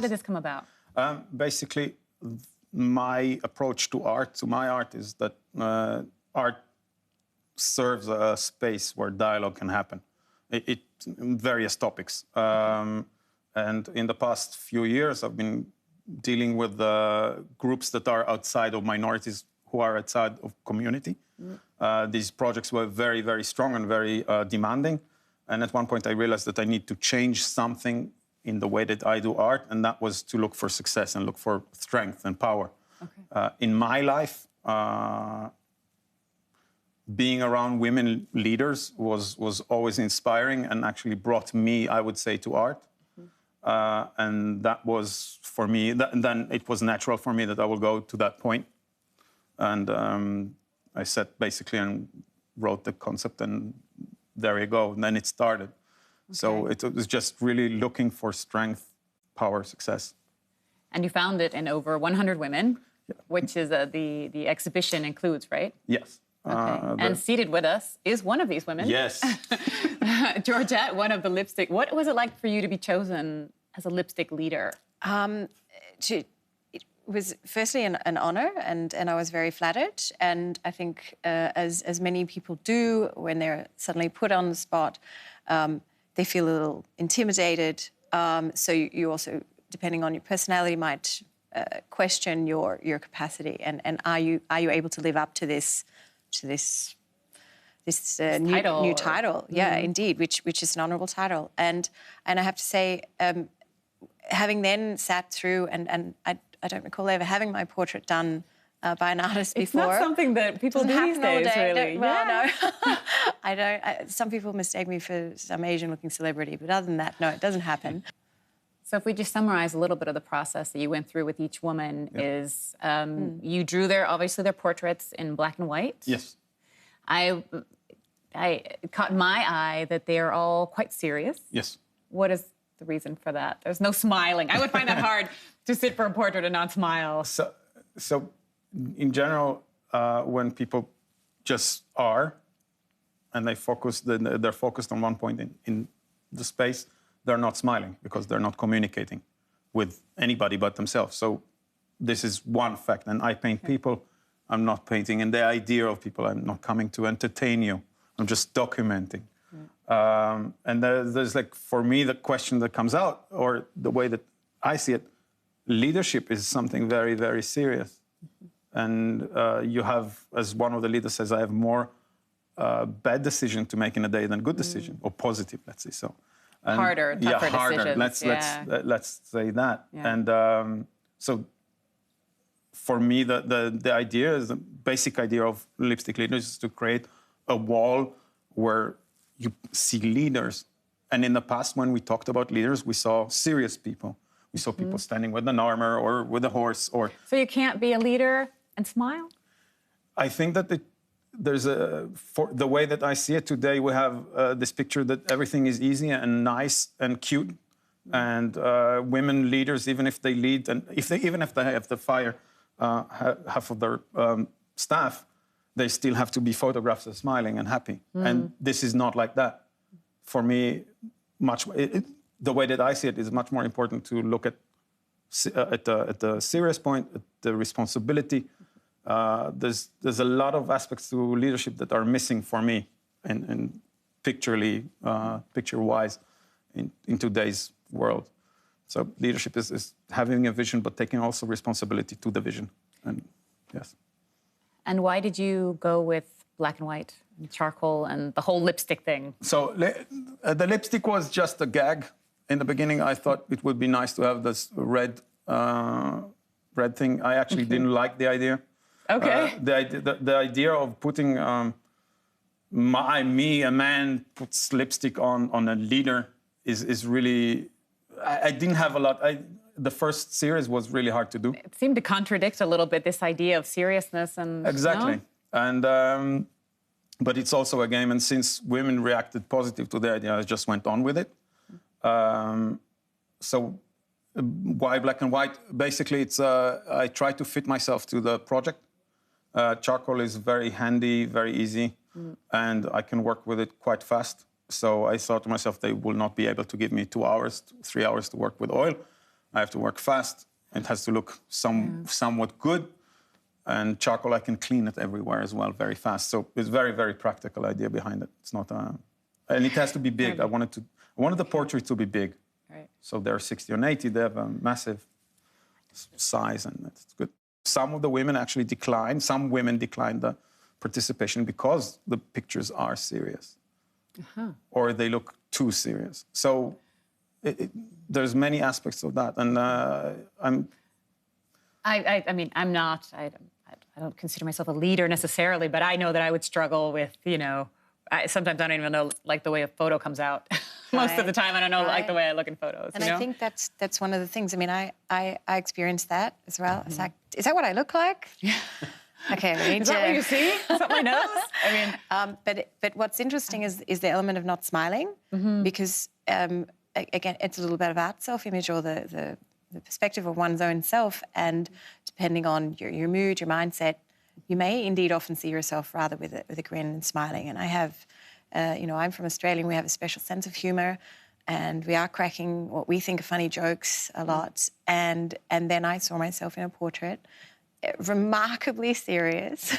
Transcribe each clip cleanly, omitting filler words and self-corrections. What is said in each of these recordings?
How did this come about? Basically, my approach to my art is that art serves a space where dialogue can happen. Various topics. And in the past few years, I've been dealing with groups that are outside of minorities who are outside of community. These projects were very, very strong and very demanding. And at one point, I realized that I need to change something in the way that I do art, and that was to look for success and look for strength and power. Okay. In my life, being around women leaders was always inspiring and actually brought me, I would say, to art. And that was, for me, then it was natural for me that I will go to that point. And I sat basically and wrote the concept, and there you go. And then it started. Okay. So it was just really looking for strength, power, success. And you found it in over 100 women, which is the exhibition includes, right? Yes. Okay. And seated with us is one of these women. Yes. Georgette, one of the lipstick. What was it like for you to be chosen as a lipstick leader? It was firstly an honor, and I was very flattered. And I think, as many people do when they're suddenly put on the spot, they feel a little intimidated. So you also, depending on your personality, might question your capacity. And are you able to live up to this new title? Yeah, indeed, which is an honourable title. And I have to say, having then sat through, and I don't recall ever having my portrait done by an artist before. It's not something that people do these days, really. Well, no, I don't. Some people mistake me for some Asian-looking celebrity, but other than that, no, it doesn't happen. So if we just summarize a little bit of the process that you went through with each woman, is you drew obviously their portraits in black and white. Yes. It caught my eye that they are all quite serious. Yes. What is the reason for that? There's no smiling. I would find that hard to sit for a portrait and not smile. So in general, when people just are, and they're focused on one point in the space, they're not smiling because they're not communicating with anybody but themselves. So this is one fact. And I paint people. I'm not painting in the idea of people. I'm not coming to entertain you. I'm just documenting. And there's like, for me, the question that comes out, or the way that I see it, leadership is something very, very serious. And you have, as one of the leaders says, I have more bad decision to make in a day than good decision, or positive, let's say so. And harder, tougher decisions. Let's say that. Yeah. And so for me, the idea is the basic idea of lipstick leaders is to create a wall where you see leaders. And in the past, when we talked about leaders, we saw serious people. We saw people standing with an armor or with a horse. So you can't be a leader and smile? I think that for the way that I see it today, we have this picture that everything is easy and nice and cute. And women leaders, even if they lead, and even if they have to fire half of their staff, they still have to be photographed as smiling and happy. And this is not like that. For me, the way that I see it is much more important to look at the serious point, at the responsibility. There's a lot of aspects to leadership that are missing for me, and picture-wise, in today's world. So leadership is having a vision, but taking also responsibility to the vision. And yes. And why did you go with black and white and charcoal and the whole lipstick thing? So the lipstick was just a gag. In the beginning, I thought it would be nice to have this red thing. I actually didn't like the idea. Okay. The idea of putting a man puts lipstick on a leader is really. I didn't have a lot. The first series was really hard to do. It seemed to contradict a little bit this idea of seriousness and exactly. No? And but it's also a game. And since women reacted positive to the idea, I just went on with it. So why black and white? Basically, it's I try to fit myself to the project. Charcoal is very handy, very easy, and I can work with it quite fast. So I thought to myself, they will not be able to give me 2 hours, 3 hours to work with oil. I have to work fast. It has to look somewhat good. And charcoal, I can clean it everywhere as well, very fast. So it's very, very practical idea behind it. It's not, and it has to be big. I wanted the portrait to be big. Right. So they're 60 and 80. They have a massive size, and it's good. Some of the women actually declined. Some women declined the participation because the pictures are serious, or they look too serious. So there's many aspects of that, and I mean, I'm not. I don't consider myself a leader necessarily, but I know that I would struggle with, you know. Sometimes I don't even know, like, the way a photo comes out. Most of the time, I don't know, like, the way I look in photos. And you know? I think that's one of the things. I mean, I experienced that as well. It's like, is that what I look like? Okay, we need Is that what you see? Is that my nose? I mean, but what's interesting is the element of not smiling, because again, it's a little bit of art self-image, or the perspective of one's own self, and depending on your mood, your mindset, you may indeed often see yourself rather with a grin and smiling. And I have, you know, I'm from Australia, and we have a special sense of humour, and we are cracking what we think are funny jokes a lot. And then I saw myself in a portrait, remarkably serious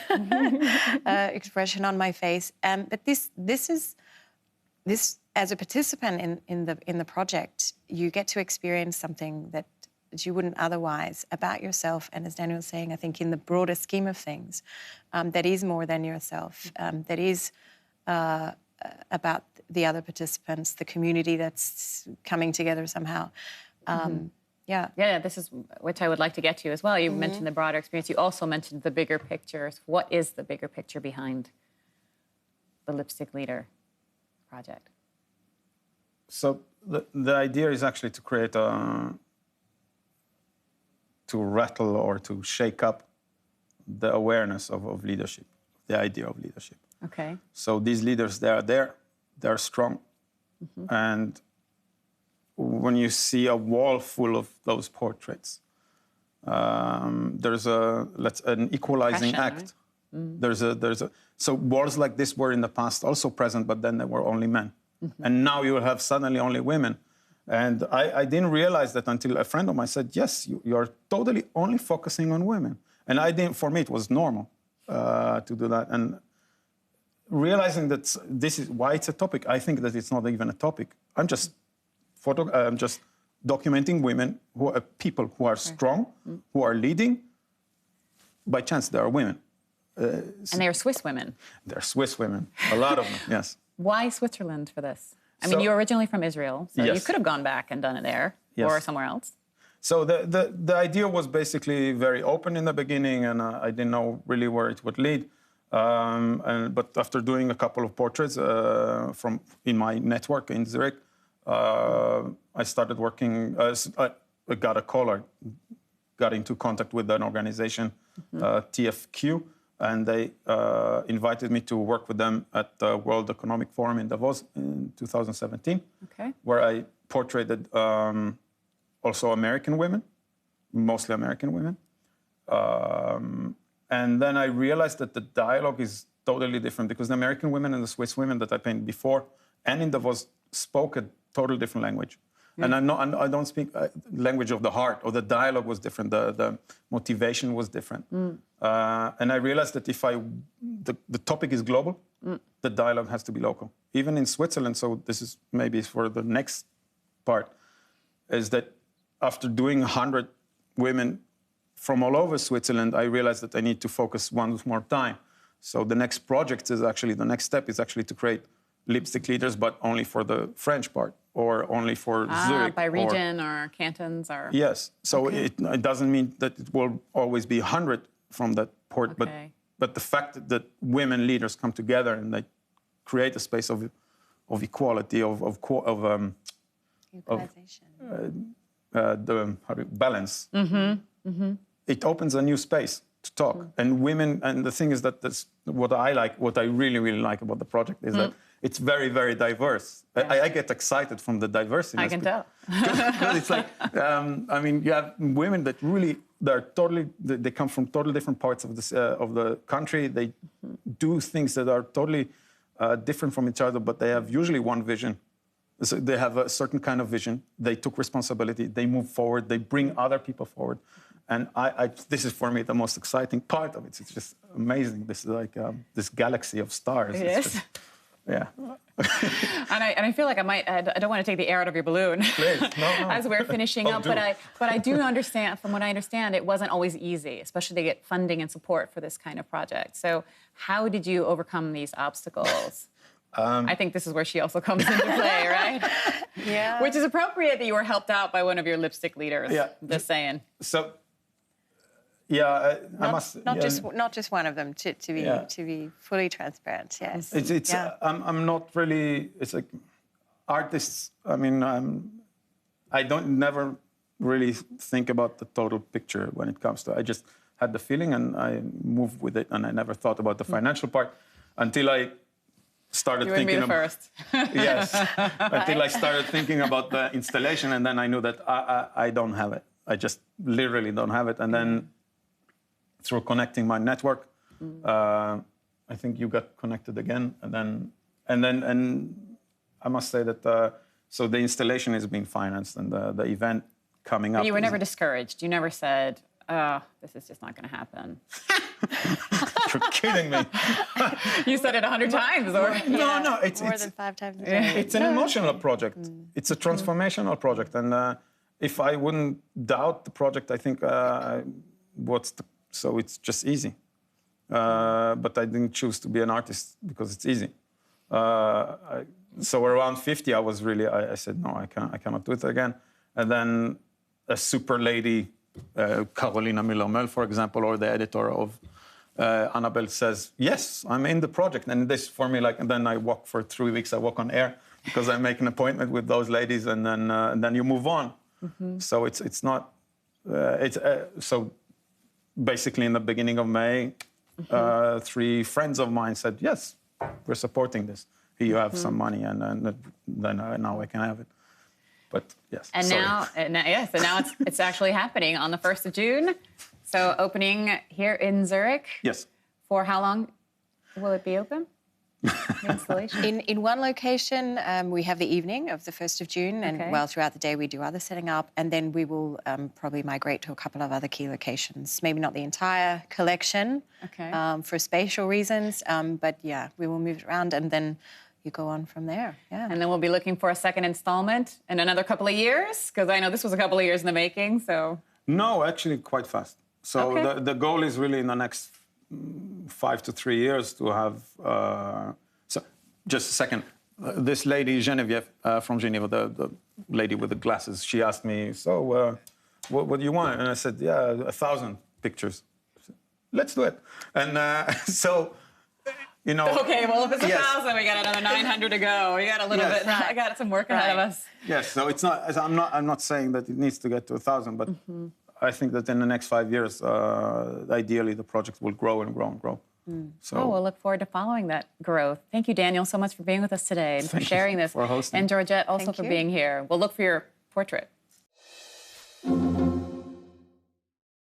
expression on my face. But this as a participant in the project, you get to experience something that you wouldn't otherwise about yourself. And as Daniel was saying, I think in the broader scheme of things, that is more than yourself. That is about the other participants, the community that's coming together somehow. Yeah, this is which I would like to get to as well. You mentioned the broader experience. You also mentioned the bigger picture. What is the bigger picture behind the Lipstick Leader project? So the idea is actually to create to rattle or to shake up the awareness of leadership, the idea of leadership. Okay. So these leaders, they are there, they're strong. And when you see a wall full of those portraits, there's an equalizing act. Right? So walls like this were in the past also present, but then there were only men. And now you will have suddenly only women. And I didn't realize that until a friend of mine said, yes, you're totally only focusing on women. And for me, it was normal to do that. And realizing that this is why it's a topic, I think that it's not even a topic. I'm just documenting women, people who are strong, who are leading. By chance, there are women. And they are Swiss women. They're Swiss women, a lot of them, yes. Why Switzerland for this? I mean, you're originally from Israel, so yes. you could have gone back and done it there or somewhere else. So the idea was basically very open in the beginning, and I didn't know really where it would lead. But after doing a couple of portraits in my network in Zurich, I started working. I got a call. I got into contact with an organization, TFQ, and they invited me to work with them at the World Economic Forum in Davos in 2017, where I portrayed also American women, mostly American women. And then I realized that the dialogue is totally different, because the American women and the Swiss women that I painted before and in Davos spoke a totally different language. And I don't speak language of the heart, or the dialogue was different, the motivation was different. And I realized that if the topic is global, the dialogue has to be local. Even in Switzerland, so this is maybe for the next part, is that after doing 100 women from all over Switzerland, I realized that I need to focus one more time. So the next project is actually, the next step is actually to create lipstick leaders, but only for the French part, or only for Zurich. By region or cantons or... Yes. So it doesn't mean that it will always be 100 from that port, but the fact that women leaders come together and they create a space of equality, of balance. It opens a new space to talk. And women, and the thing is that that's what I like, what I really, really like about the project is that it's very, very diverse. I get excited from the diversity. I can tell. Because it's like, I mean, you have women that really, they come from totally different parts of the country. They do things that are totally different from each other, but they have usually one vision. So they have a certain kind of vision. They took responsibility. They move forward. They bring other people forward. And this is, for me, the most exciting part of it. It's just amazing. This is like this galaxy of stars. It it's is. Just, yeah. And I feel like I don't want to take the air out of your balloon. Please, no. As we're finishing up, do. but I do understand, from what I understand, it wasn't always easy, especially to get funding and support for this kind of project. So how did you overcome these obstacles? I think this is where she also comes into play, right? Yeah. Which is appropriate that you were helped out by one of your lipstick leaders. Yeah. Just saying. So, yeah, I must. Not yeah, just one of them. To be fully transparent. Yes. It's Yeah. I'm not really. It's like artists. I mean, I don't never really think about the total picture when it comes to. I just had the feeling and I moved with it, and I never thought about the financial part until I started You wouldn't be thinking. the first. Yes, until I started thinking about the installation, and then I knew that I don't have it. I just literally don't have it, and then through connecting my network, I think you got connected again, and I must say that so the installation is being financed, and the event coming up. You were never discouraged. You never said, "Oh, this is just not going to happen." You're kidding me. You said it 100 times, or No, it's more than 5 times a day. It's an emotional project. It's a transformational project, and if I wouldn't doubt the project, I think so it's just easy. But I didn't choose to be an artist because it's easy. So around 50, I was really. I said no, I cannot do it again. And then a super lady, Carolina Miller-Mell, for example, or the editor of Annabelle says, yes, I'm in the project. And this for me, like, and then I walk for 3 weeks. I walk on air because I make an appointment with those ladies, and then you move on. So it's not. So basically, in the beginning of May, 3 friends of mine said, yes, we're supporting this. Here you have some money, and then now I can have it. But yes. And sorry. now it's actually happening on the 1st of June. So opening here in Zurich. Yes. For how long will it be open? The installation? In one location, we have the evening of the 1st of June, and throughout the day we do other setting up, and then we will probably migrate to a couple of other key locations. Maybe not the entire collection for spatial reasons, but yeah, we will move it around, and then you go on from there. Yeah. And then we'll be looking for a second installment in another couple of years, because I know this was a couple of years in the making. So no, actually, quite fast. So the goal is really in the next 5 to 3 years to have. So just a second. This lady, Geneviève, from Geneva, the lady with the glasses, she asked me, so what do you want? And I said, yeah, 1,000 pictures. Said, let's do it. And so, you know. Okay, well, if it's 1,000, we got another 900 to go. We got a little bit. I got some work ahead of us. Yes. So it's not. I'm not saying that it needs to get to 1,000, but I think that in the next 5 years, ideally, the project will grow and grow and grow. So we'll look forward to following that growth. Thank you, Daniel, so much for being with us today and for sharing this. For hosting. And Georgette, also for being here. We'll look for your portrait.